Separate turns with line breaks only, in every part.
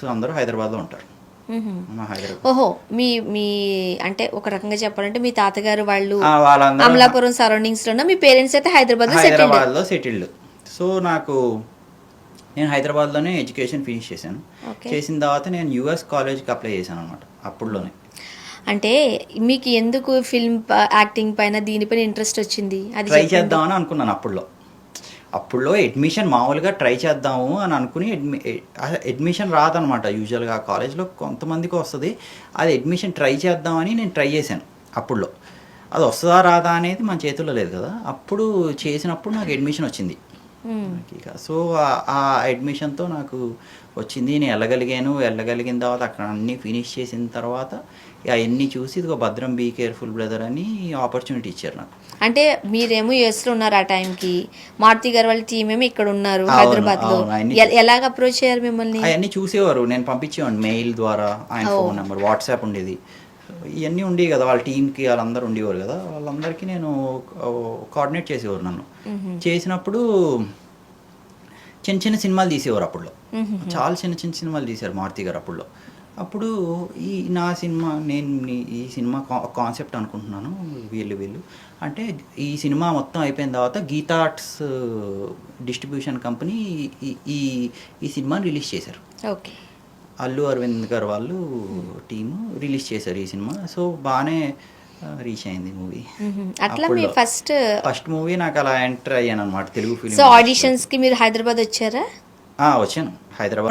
So అందరూ హైదరాబాద్లో ఉంటారు. హైదరాబాద్
ఓహో, మీ మీ అంటే ఒక రకంగా చెప్పాలంటే మీ తాతగారు వాళ్ళు
వాళ్ళందరూ
అమలాపురం సరౌండింగ్స్ లో, మీ పేరెంట్స్ అయితే
హైదరాబాద్లో సెటిల్డ్. సో నేను హైదరాబాద్లోనే ఎడ్యుకేషన్ ఫినిష్ చేశాను. చేసిన తర్వాత నేను యుఎస్ కాలేజ్కి అప్లై చేశాను అనమాట అప్పుడులోనే.
అంటే మీకు ఎందుకు ఫిల్మ్ యాక్టింగ్ పైన దీనిపైన ఇంట్రెస్ట్ వచ్చింది? అది
ట్రై చేద్దామని అనుకున్నాను అప్పుడులో అడ్మిషన్ మామూలుగా ట్రై చేద్దాము అని అనుకుని అడ్మిషన్ రాదనమాట. యూజువల్గా కాలేజ్లో కొంతమందికి వస్తుంది, అది అడ్మిషన్ ట్రై చేద్దామని నేను ట్రై చేశాను. అప్పుడులో అది వస్తుందా రాదా అనేది మన చేతుల్లో లేదు కదా. అప్పుడు చేసినప్పుడు నాకు అడ్మిషన్ వచ్చింది. సో ఆ అడ్మిషన్తో నాకు వచ్చింది, నేను వెళ్ళగలిగిన తర్వాత అక్కడ అన్నీ ఫినిష్ చేసిన తర్వాత అవన్నీ చూసి ఇదిగో భద్రం బీ కేర్ఫుల్ బ్రదర్ అని ఆపర్చునిటీ ఇచ్చారు నాకు.
అంటే మీరేమో యూఎస్లో ఉన్నారు ఆ టైంకి, మారుతి గారు వాళ్ళ టీం ఏమో ఇక్కడ ఉన్నారు హైదరాబాద్లో. ఎలాగ అప్రోచ్ అయ్యారు మిమ్మల్ని?
అవన్నీ చూసేవారు, నేను పంపించేవాడిని మెయిల్ ద్వారా. ఆయన ఫోన్ నెంబర్, వాట్సాప్ ఉండేది, ఇవన్నీ ఉండేవి కదా. వాళ్ళ టీంకి వాళ్ళందరూ ఉండేవారు కదా, వాళ్ళందరికీ నేను కోఆర్డినేట్ చేసేవారు. నన్ను చేసినప్పుడు చిన్న సినిమాలు తీసేవారు అప్పుడులో, చాలా చిన్న సినిమాలు తీశారు మారుతి గారు అప్పుడులో. అప్పుడు నా సినిమా, నేను ఈ సినిమా కాన్సెప్ట్ అనుకుంటున్నాను, వీళ్ళు అంటే ఈ సినిమా మొత్తం అయిపోయిన తర్వాత గీతా ఆర్ట్స్ డిస్ట్రిబ్యూషన్ కంపెనీ ఈ సినిమాని రిలీజ్ చేశారు.
ఓకే,
అల్లు అరవింద్ గారు వాళ్ళు టీము రిలీజ్ చేశారు ఈ సినిమా. సో బాగానే రీచ్ అయింది మూవీ.
అట్లా మీ ఫస్ట్
మూవీ నాకు అలా ఎంటర్ అయ్యాను అనమాట తెలుగు ఫిల్మ్.
సో ఆడిషన్స్కి మీరు హైదరాబాద్ వచ్చారా?
వచ్చాను హైదరాబాద్.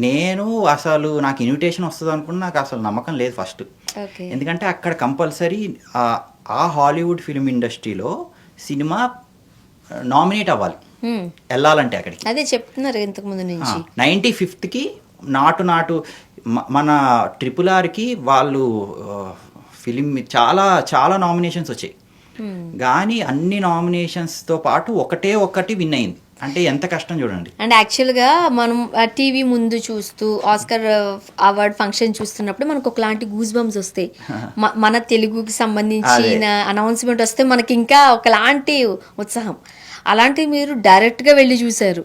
నేను అసలు నాకు ఇన్విటేషన్ వస్తుంది అనుకున్నా, నాకు అసలు నమ్మకం లేదు ఫస్ట్. ఎందుకంటే అక్కడ కంపల్సరీ ఆ హాలీవుడ్ ఫిల్మ్ ఇండస్ట్రీలో సినిమా నామినేట్ అవ్వాలి వెళ్ళాలంటే అక్కడికి.
అదే చెప్తున్నారు ఇంతకు ముందు నుంచి.
95th నాటు మన RRRకి వాళ్ళు ఫిలిం చాలా నామినేషన్స్ వచ్చాయి, కానీ అన్ని నామినేషన్స్తో పాటు ఒకటి విన్ అయింది. అంటే ఎంత కష్టం చూడండి.
అండ్ యాక్చువల్గా మనం టీవీ ముందు చూస్తూ ఆస్కర్ అవార్డ్ ఫంక్షన్ చూస్తున్నప్పుడు మనకు ఒకలాంటి గూస్ బంప్స్ వస్తాయి. మన తెలుగుకి సంబంధించిన అనౌన్స్మెంట్ వస్తే మనకి ఇంకా ఒకలాంటి ఉత్సాహం. అలాంటివి మీరు డైరెక్ట్గా వెళ్ళి చూసారు.